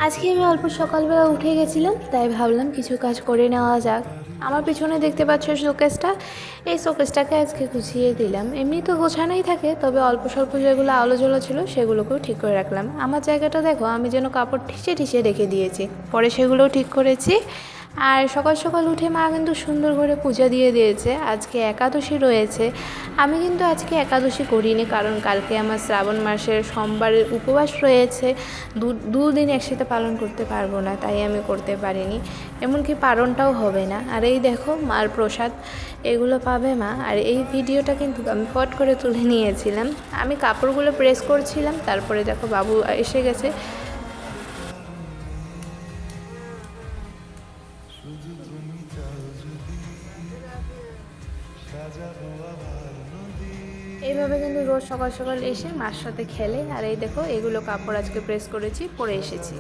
আজকে আমি অল্প সকালবেলা উঠে গেছিলাম, তাই ভাবলাম কিছু কাজ করে নেওয়া যাক। আমার পিছনে দেখতে পাচ্ছ শোকেসটা, এই শোকেসটাকে আজকে গুছিয়ে দিলাম। এমনি তো গোছানোই থাকে, তবে অল্প স্বল্প যেগুলো আলো জ্বলা ছিল সেগুলোকেও ঠিক করে রাখলাম। আমার জায়গাটা দেখো, আমি যেন কাপড় ঠিসে ঠিসে রেখে দিয়েছি, পরে সেগুলোও ঠিক করেছি। আর সকাল সকাল উঠে মা কিন্তু সুন্দর করে পূজা দিয়ে দিয়েছে। আজকে একাদশী রয়েছে। আমি কিন্তু আজকে একাদশী করিনি, কারণ কালকে আমার শ্রাবণ মাসের সোমবারের উপবাস রয়েছে। দুদিন একসাথে পালন করতে পারবো না, তাই আমি করতে পারিনি। এমনকি পারণটাও হবে না। আর এই দেখো মার প্রসাদ, এগুলো পাবে মা। আর এই ভিডিওটা কিন্তু আমি ফট করে তুলে নিয়েছিলাম। আমি কাপড়গুলো প্রেস করছিলাম, তারপরে দেখো বাবু এসে গেছে। এইভাবে কিন্তু রোজ সকাল সকাল এসে মার সাথে খেলে। আর এই দেখো, এগুলো কাপড় আজকে প্রেস করেছি, পরে এসেছি।